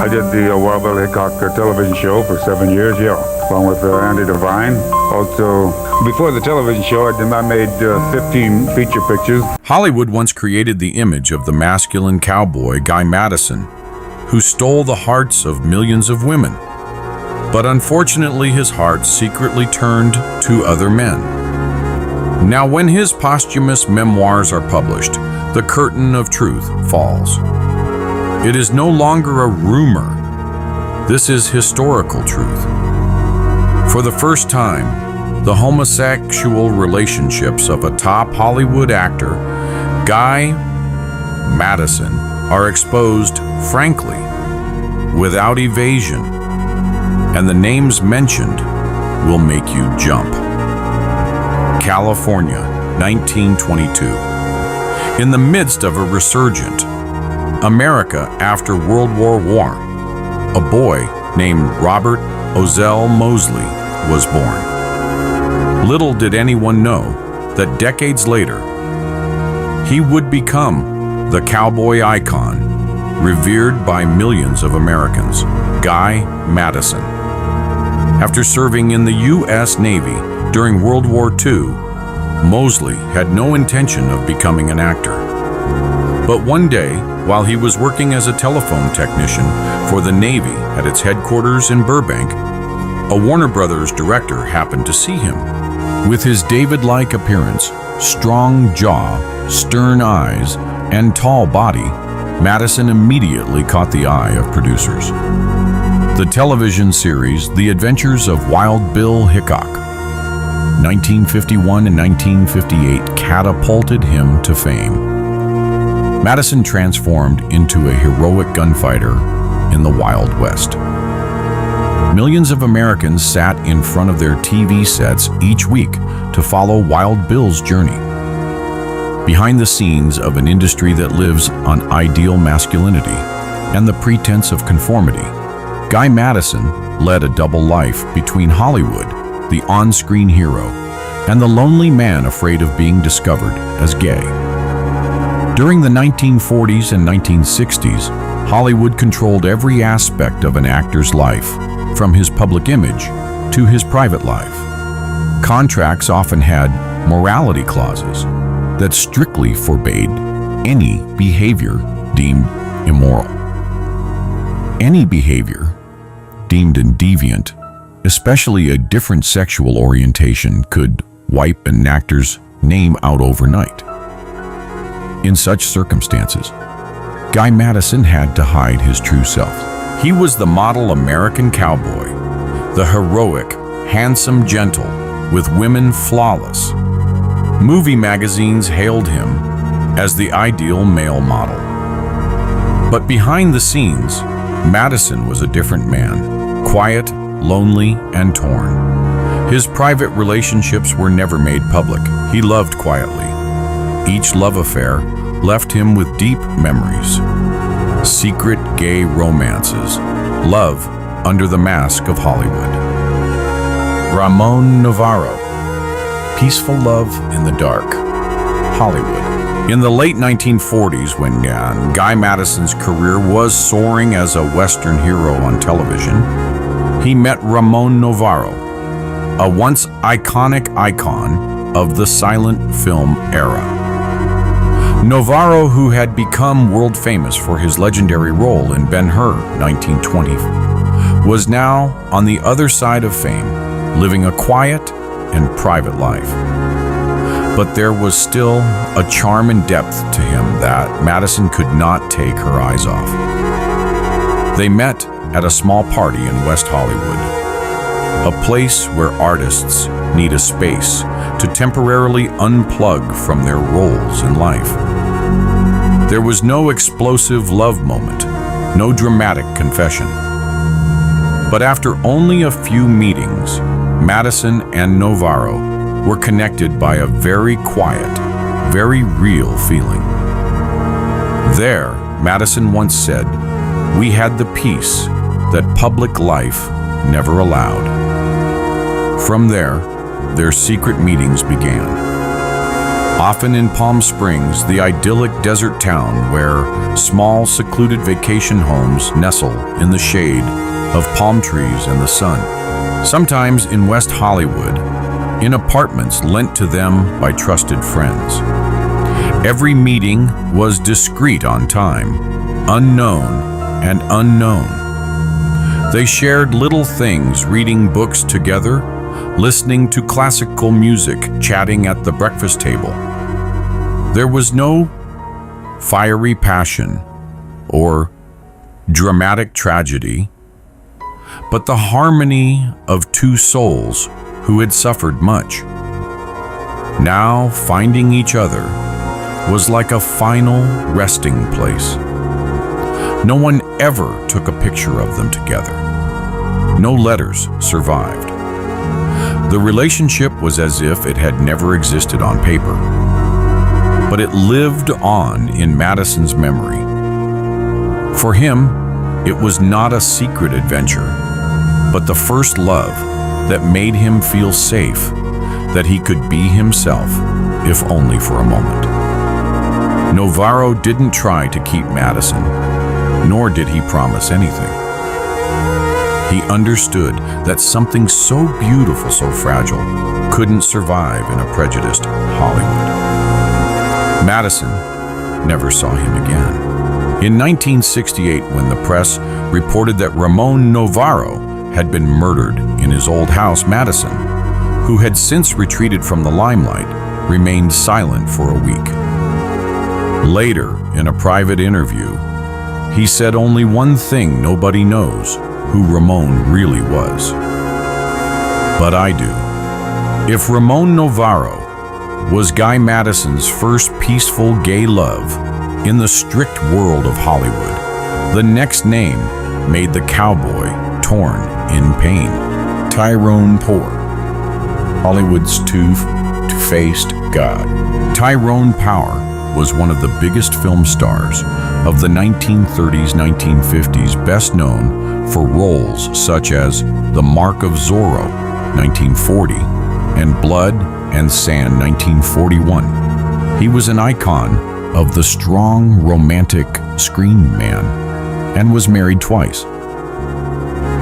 I did the Wild Bill Hickok television show for 7 years, along with Andy Devine. Also, before the television show, I made 15 feature pictures. Hollywood once created the image of the masculine cowboy Guy Madison, who stole the hearts of millions of women. But unfortunately, his heart secretly turned to other men. Now, when his posthumous memoirs are published, the curtain of truth falls. It is no longer a rumor. This is historical truth. For the first time, the homosexual relationships of a top Hollywood actor, Guy Madison, are exposed frankly, without evasion, and the names mentioned will make you jump. California, 1922. In the midst of a resurgent America after World War I, a boy named Robert Ozell Mosley was born. Little did anyone know that decades later, he would become the cowboy icon revered by millions of Americans, Guy Madison. After serving in the U.S. Navy during World War II, Mosley had no intention of becoming an actor. But one day, while he was working as a telephone technician for the Navy at its headquarters in Burbank, a Warner Brothers director happened to see him. With his David-like appearance, strong jaw, stern eyes, and tall body, Madison immediately caught the eye of producers. The television series The Adventures of Wild Bill Hickok, 1951 and 1958, catapulted him to fame. Madison transformed into a heroic gunfighter in the Wild West. Millions of Americans sat in front of their TV sets each week to follow Wild Bill's journey. Behind the scenes of an industry that lives on ideal masculinity and the pretense of conformity, Guy Madison led a double life between Hollywood, the on-screen hero, and the lonely man afraid of being discovered as gay. During the 1940s and 1960s, Hollywood controlled every aspect of an actor's life, from his public image to his private life. Contracts often had morality clauses that strictly forbade any behavior deemed immoral. Any behavior deemed deviant, especially a different sexual orientation, could wipe an actor's name out overnight. In such circumstances, Guy Madison had to hide his true self. He was the model American cowboy, the heroic, handsome gentle, with women flawless. Movie magazines hailed him as the ideal male model. But behind the scenes, Madison was a different man, quiet, lonely, and torn. His private relationships were never made public. He loved quietly. Each love affair left him with deep memories. Secret gay romances, love under the mask of Hollywood. Ramon Navarro, peaceful love in the dark, Hollywood. In the late 1940s, when Guy Madison's career was soaring as a Western hero on television, he met Ramon Navarro, a once iconic icon of the silent film era. Navarro, who had become world famous for his legendary role in Ben-Hur 1920, was now on the other side of fame, living a quiet and private life. But there was still a charm and depth to him that Madison could not take her eyes off. They met at a small party in West Hollywood, a place where artists need a space to temporarily unplug from their roles in life. There was no explosive love moment, no dramatic confession. But after only a few meetings, Madison and Navarro were connected by a very quiet, very real feeling. There, Madison once said, "We had the peace that public life never allowed." From there, their secret meetings began. Often in Palm Springs, the idyllic desert town where small, secluded vacation homes nestle in the shade of palm trees and the sun. Sometimes in West Hollywood, in apartments lent to them by trusted friends. Every meeting was discreet on time, unknown and unknown. They shared little things, reading books together, listening to classical music, chatting at the breakfast table. There was no fiery passion or dramatic tragedy, but the harmony of two souls who had suffered much. Now finding each other was like a final resting place. No one ever took a picture of them together. No letters survived. The relationship was as if it had never existed on paper, but it lived on in Madison's memory. For him, it was not a secret adventure, but the first love that made him feel safe, that he could be himself, if only for a moment. Navarro didn't try to keep Madison, nor did he promise anything. He understood that something so beautiful, so fragile, couldn't survive in a prejudiced Hollywood. Madison never saw him again. In 1968, when the press reported that Ramon Navarro had been murdered in his old house, Madison, who had since retreated from the limelight, remained silent for a week. Later, in a private interview, he said only one thing: nobody knows who Ramon really was. But I do. If Ramon Navarro was Guy Madison's first peaceful gay love in the strict world of Hollywood, the next name made the cowboy torn in pain. Tyrone Power, Hollywood's two-faced god. Tyrone Power was one of the biggest film stars of the 1930s, 1950s, best known for roles such as The Mark of Zorro, 1940, and Blood and Sand, 1941. He was an icon of the strong, romantic screen man and was married twice.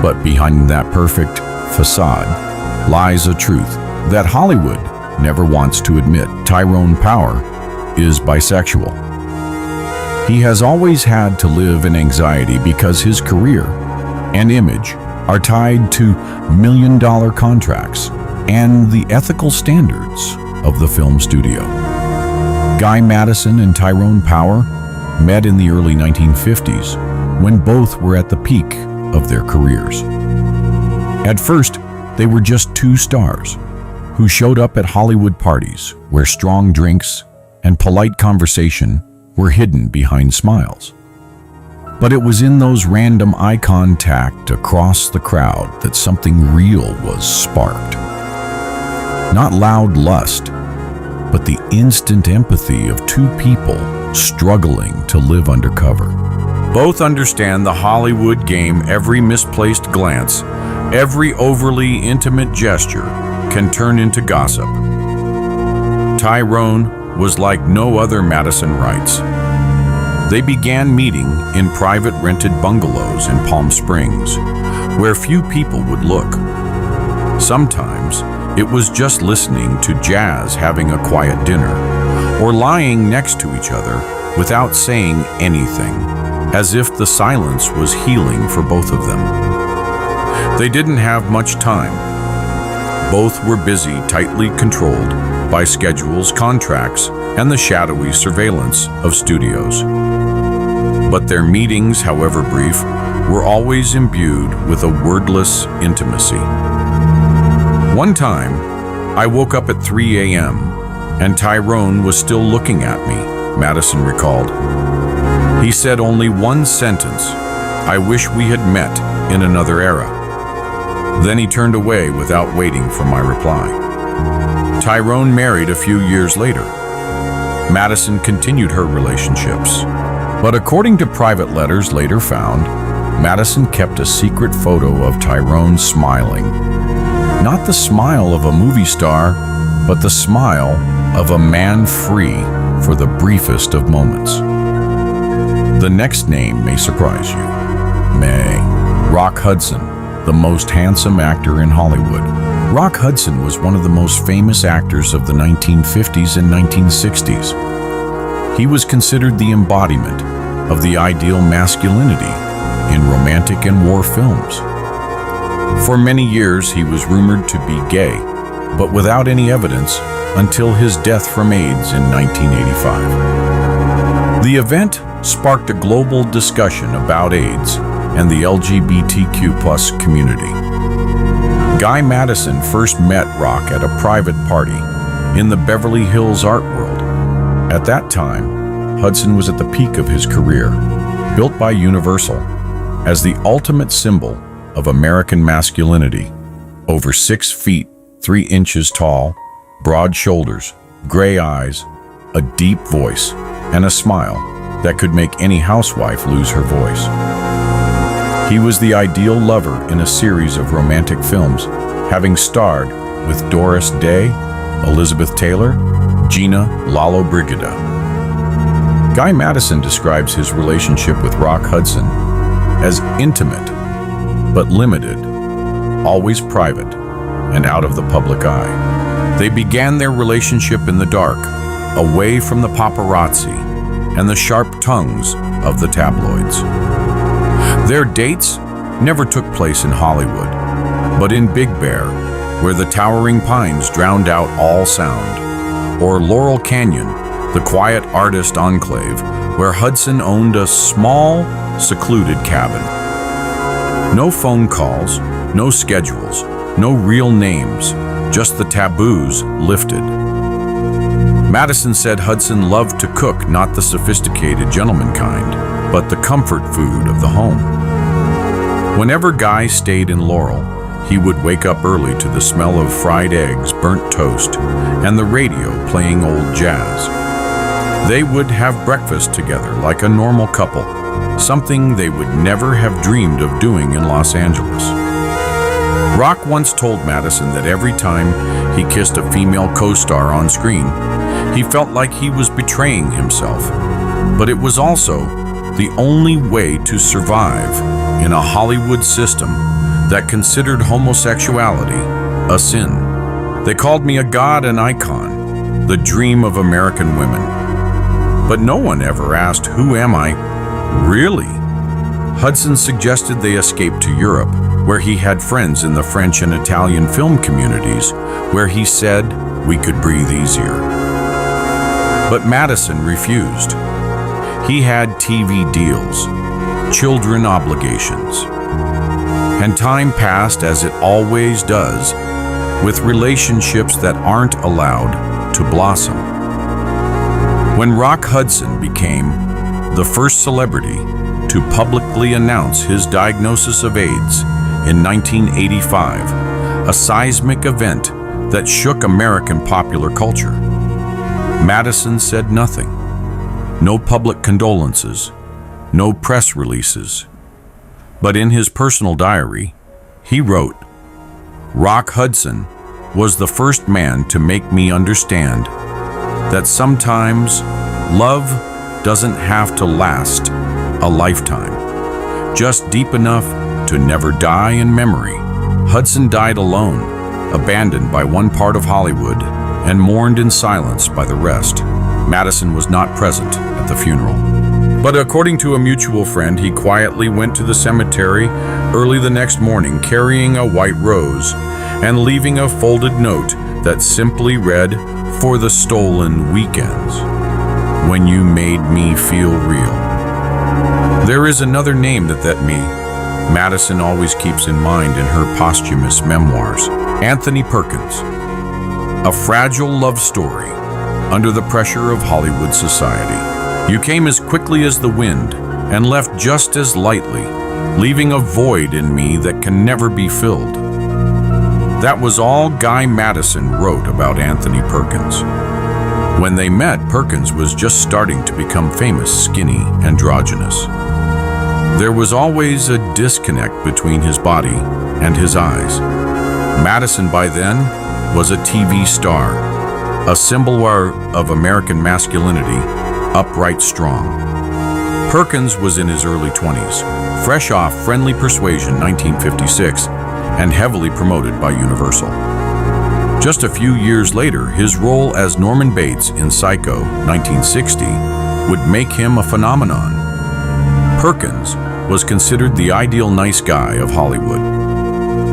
But behind that perfect facade lies a truth that Hollywood never wants to admit. Tyrone Power is bisexual. He has always had to live in anxiety because his career and image are tied to million-dollar contracts and the ethical standards of the film studio. Guy Madison and Tyrone Power met in the early 1950s when both were at the peak of their careers. At first, they were just two stars who showed up at Hollywood parties where strong drinks and polite conversation were hidden behind smiles. But it was in those random eye contact across the crowd that something real was sparked. Not loud lust, but the instant empathy of two people struggling to live undercover. Both understand the Hollywood game. Every misplaced glance, every overly intimate gesture can turn into gossip. Tyrone was like no other Madison writes. They began meeting in private rented bungalows in Palm Springs, where few people would look. Sometimes it was just listening to jazz, having a quiet dinner, or lying next to each other without saying anything, as if the silence was healing for both of them. They didn't have much time. Both were busy, tightly controlled by schedules, contracts, and the shadowy surveillance of studios. But their meetings, however brief, were always imbued with a wordless intimacy. One time, I woke up at 3 a.m. and Tyrone was still looking at me, Madison recalled. He said only one sentence: "I wish we had met in another era." Then he turned away without waiting for my reply. Tyrone married a few years later. Madison continued her relationships. But according to private letters later found, Madison kept a secret photo of Tyrone smiling. Not the smile of a movie star, but the smile of a man free for the briefest of moments. The next name may surprise you. Rock Hudson, the most handsome actor in Hollywood. Rock Hudson was one of the most famous actors of the 1950s and 1960s. He was considered the embodiment of the ideal masculinity in romantic and war films. For many years, he was rumored to be gay, but without any evidence until his death from AIDS in 1985. The event sparked a global discussion about AIDS and the LGBTQ+ community. Guy Madison first met Rock at a private party in the Beverly Hills art world. At that time, Hudson was at the peak of his career, built by Universal as the ultimate symbol of American masculinity. Over 6 feet, 3 inches tall, broad shoulders, gray eyes, a deep voice, and a smile that could make any housewife lose her voice. He was the ideal lover in a series of romantic films, having starred with Doris Day, Elizabeth Taylor, Gina Lollobrigida. Guy Madison describes his relationship with Rock Hudson as intimate, but limited, always private, and out of the public eye. They began their relationship in the dark, away from the paparazzi and the sharp tongues of the tabloids. Their dates never took place in Hollywood, but in Big Bear, where the towering pines drowned out all sound, or Laurel Canyon, the quiet artist enclave, where Hudson owned a small, secluded cabin. No phone calls, no schedules, no real names, just the taboos lifted. Madison said Hudson loved to cook not the sophisticated gentleman kind, but the comfort food of the home. Whenever Guy stayed in Laurel, he would wake up early to the smell of fried eggs, burnt toast, and the radio playing old jazz. They would have breakfast together like a normal couple, something they would never have dreamed of doing in Los Angeles. Rock once told Madison that every time he kissed a female co-star on screen, he felt like he was betraying himself, but it was also the only way to survive in a Hollywood system that considered homosexuality a sin. They called me a god and icon, the dream of American women. But no one ever asked, who am I really? Hudson suggested they escape to Europe, where he had friends in the French and Italian film communities, where he said we could breathe easier. But Madison refused. He had TV deals, children obligations, and time passed as it always does, with relationships that aren't allowed to blossom. When Rock Hudson became the first celebrity to publicly announce his diagnosis of AIDS in 1985, a seismic event that shook American popular culture, Madison said nothing. No public condolences, no press releases. But in his personal diary, he wrote, "Rock Hudson was the first man to make me understand that sometimes love doesn't have to last a lifetime, just deep enough to never die in memory." Hudson died alone, abandoned by one part of Hollywood and mourned in silence by the rest. Madison was not present at the funeral. But according to a mutual friend, he quietly went to the cemetery early the next morning carrying a white rose and leaving a folded note that simply read, "For the stolen weekends, when you made me feel real." There is another name that Madison always keeps in mind in her posthumous memoirs, Anthony Perkins. A fragile love story under the pressure of Hollywood society. You came as quickly as the wind and left just as lightly, leaving a void in me that can never be filled. That was all Guy Madison wrote about Anthony Perkins. When they met, Perkins was just starting to become famous, skinny, androgynous. There was always a disconnect between his body and his eyes. Madison by then was a TV star, a symbol of American masculinity, upright, strong. Perkins was in his early 20s, fresh off Friendly Persuasion 1956, and heavily promoted by Universal. Just a few years later, his role as Norman Bates in Psycho 1960 would make him a phenomenon. Perkins was considered the ideal nice guy of Hollywood.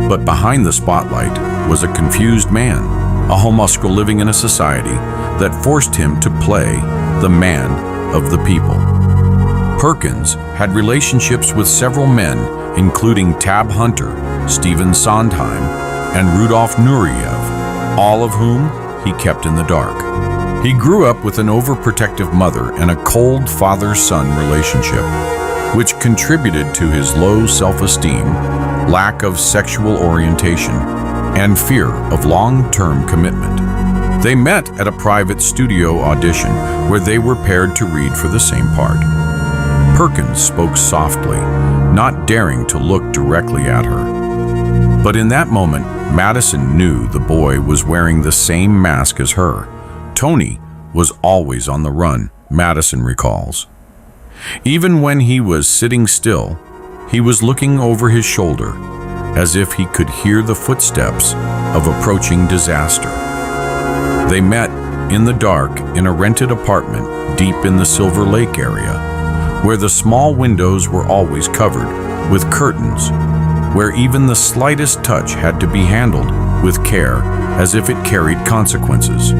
But behind the spotlight was a confused man, a homosexual living in a society that forced him to play the man of the people. Perkins had relationships with several men, including Tab Hunter, Stephen Sondheim, and Rudolf Nureyev, all of whom he kept in the dark. He grew up with an overprotective mother and a cold father-son relationship, which contributed to his low self-esteem, lack of sexual orientation, and fear of long-term commitment. They met at a private studio audition where they were paired to read for the same part. Perkins spoke softly, not daring to look directly at her. But in that moment, Madison knew the boy was wearing the same mask as her. Tony was always on the run, Madison recalls. Even when he was sitting still, he was looking over his shoulder, as if he could hear the footsteps of approaching disaster. They met in the dark in a rented apartment deep in the Silver Lake area, where the small windows were always covered with curtains, where even the slightest touch had to be handled with care as if it carried consequences.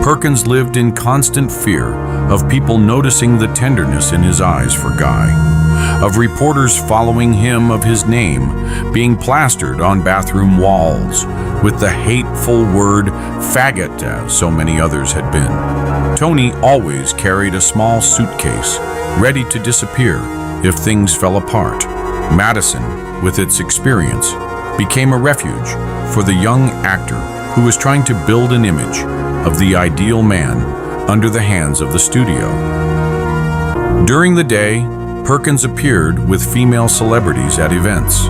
Perkins lived in constant fear of people noticing the tenderness in his eyes for Guy, of reporters following him, of his name being plastered on bathroom walls with the hateful word faggot, as so many others had been. Tony always carried a small suitcase, ready to disappear if things fell apart. Madison, with its experience, became a refuge for the young actor who was trying to build an image of the ideal man under the hands of the studio. During the day, Perkins appeared with female celebrities at events.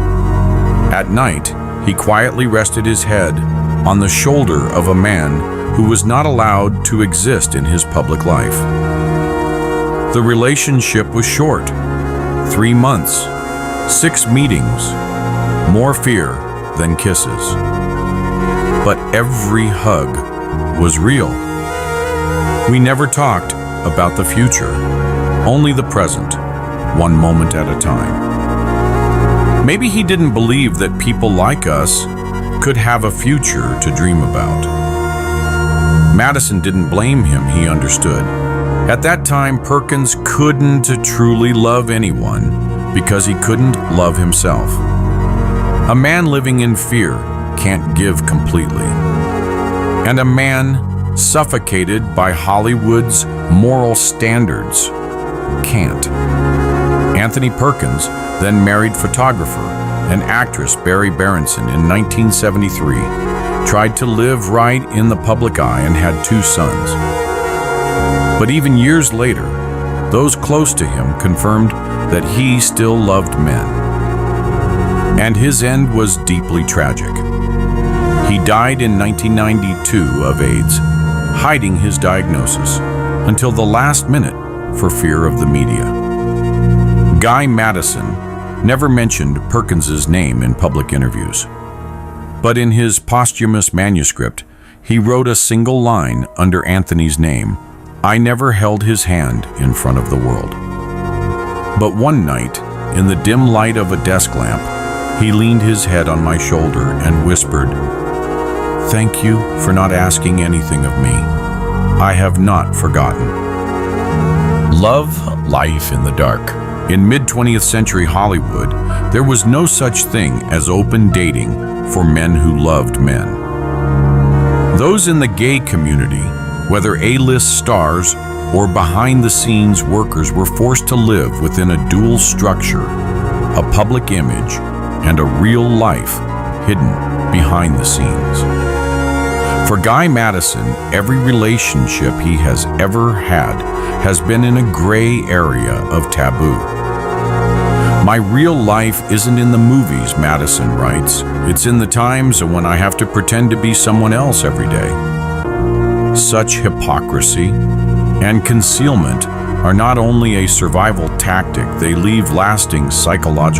At night, he quietly rested his head on the shoulder of a man who was not allowed to exist in his public life. The relationship was short, 3 months, 6 meetings, more fear than kisses. But every hug was real. We never talked about the future, only the present, one moment at a time. Maybe he didn't believe that people like us could have a future to dream about. Madison didn't blame him, he understood. At that time, Perkins couldn't truly love anyone because he couldn't love himself. A man living in fear can't give completely. And a man suffocated by Hollywood's moral standards can't. Anthony Perkins then married photographer and actress Barry Berenson in 1973, tried to live right in the public eye, and had 2 sons. But even years later, those close to him confirmed that he still loved men. And his end was deeply tragic. He died in 1992 of AIDS, hiding his diagnosis until the last minute for fear of the media. Guy Madison never mentioned Perkins's name in public interviews, but in his posthumous manuscript, he wrote a single line under Anthony's name: "I never held his hand in front of the world." But one night, in the dim light of a desk lamp, he leaned his head on my shoulder and whispered, "Thank you for not asking anything of me. I have not forgotten." Love life in the dark. In mid-20th century Hollywood, there was no such thing as open dating for men who loved men. Those in the gay community, whether A-list stars or behind-the-scenes workers, were forced to live within a dual structure, a public image and a real life hidden behind the scenes. For Guy Madison, every relationship he has ever had has been in a gray area of taboo. My real life isn't in the movies, Madison writes. It's in the times when I have to pretend to be someone else every day. Such hypocrisy and concealment are not only a survival tactic, they leave lasting psychological